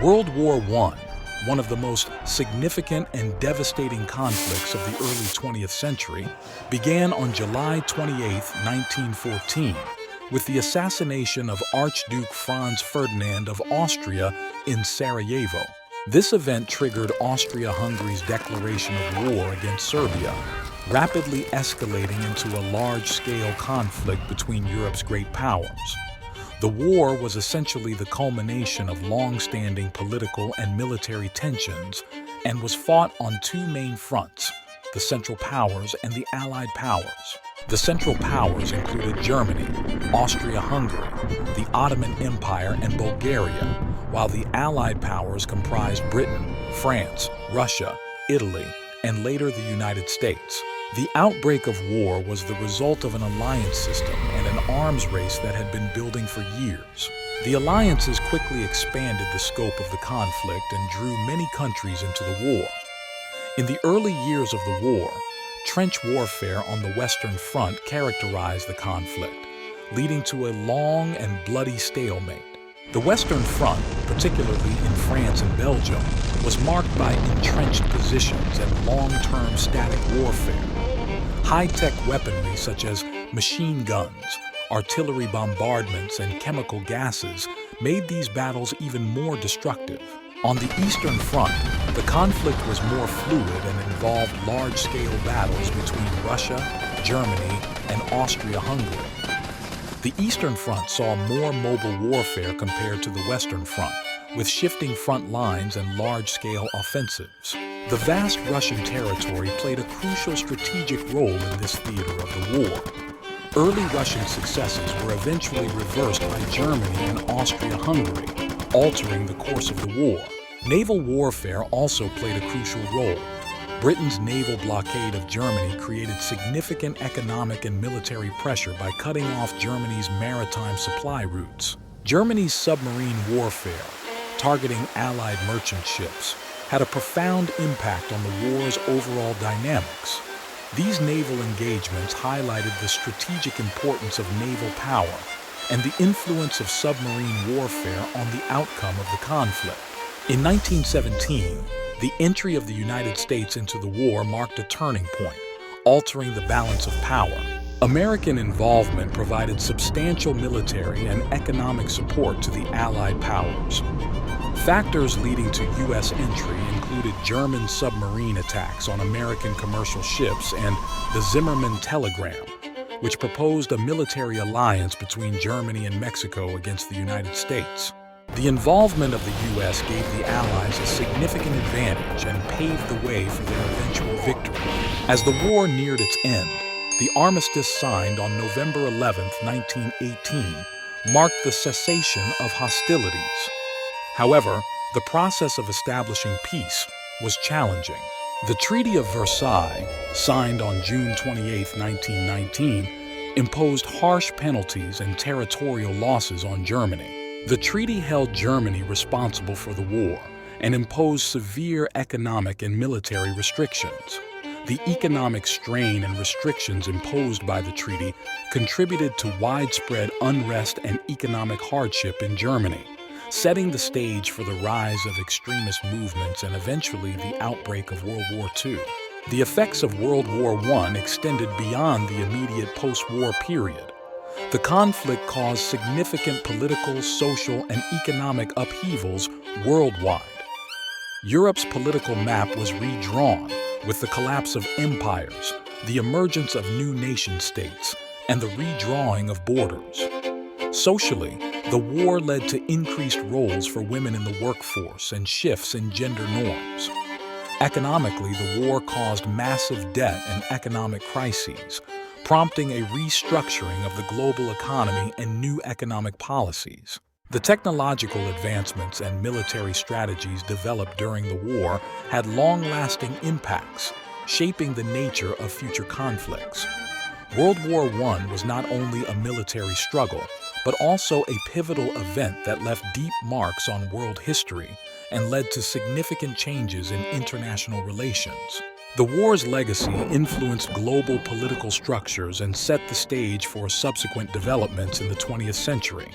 World War I, one of the most significant and devastating conflicts of the early 20th century, began on July 28, 1914, with the assassination of Archduke Franz Ferdinand of Austria in Sarajevo. This event triggered Austria-Hungary's declaration of war against Serbia, rapidly escalating into a large-scale conflict between Europe's great powers. The war was essentially the culmination of long-standing political and military tensions and was fought on two main fronts, the Central Powers and the Allied Powers. The Central Powers included Germany, Austria-Hungary, the Ottoman Empire, and Bulgaria, while the Allied Powers comprised Britain, France, Russia, Italy, and later the United States. The outbreak of war was the result of an alliance system and an arms race that had been building for years. The alliances quickly expanded the scope of the conflict and drew many countries into the war. In the early years of the war, trench warfare on the Western Front characterized the conflict, leading to a long and bloody stalemate. The Western Front, particularly in France and Belgium, was marked by entrenched positions and long-term static warfare. High-tech weaponry such as machine guns, artillery bombardments, and chemical gases made these battles even more destructive. On the Eastern Front, the conflict was more fluid and involved large-scale battles between Russia, Germany, and Austria-Hungary. The Eastern Front saw more mobile warfare compared to the Western Front, with shifting front lines and large-scale offensives. The vast Russian territory played a crucial strategic role in this theater of the war. Early Russian successes were eventually reversed by Germany and Austria-Hungary, altering the course of the war. Naval warfare also played a crucial role. Britain's naval blockade of Germany created significant economic and military pressure by cutting off Germany's maritime supply routes. Germany's submarine warfare, targeting Allied merchant ships, had a profound impact on the war's overall dynamics. These naval engagements highlighted the strategic importance of naval power and the influence of submarine warfare on the outcome of the conflict. In 1917, the entry of the United States into the war marked a turning point, altering the balance of power. American involvement provided substantial military and economic support to the Allied powers. Factors leading to U.S. entry included German submarine attacks on American commercial ships and the Zimmermann Telegram, which proposed a military alliance between Germany and Mexico against the United States. The involvement of the U.S. gave the Allies a significant advantage and paved the way for their eventual victory. As the war neared its end, the armistice signed on November 11, 1918, marked the cessation of hostilities. However, the process of establishing peace was challenging. The Treaty of Versailles, signed on June 28, 1919, imposed harsh penalties and territorial losses on Germany. The treaty held Germany responsible for the war and imposed severe economic and military restrictions. The economic strain and restrictions imposed by the treaty contributed to widespread unrest and economic hardship in Germany, setting the stage for the rise of extremist movements and eventually the outbreak of World War II. The effects of World War I extended beyond the immediate post-war period. The conflict caused significant political, social, and economic upheavals worldwide. Europe's political map was redrawn with the collapse of empires, the emergence of new nation-states, and the redrawing of borders. Socially, the war led to increased roles for women in the workforce and shifts in gender norms. Economically, the war caused massive debt and economic crises, prompting a restructuring of the global economy and new economic policies. The technological advancements and military strategies developed during the war had long-lasting impacts, shaping the nature of future conflicts. World War I was not only a military struggle, but also a pivotal event that left deep marks on world history and led to significant changes in international relations. The war's legacy influenced global political structures and set the stage for subsequent developments in the 20th century.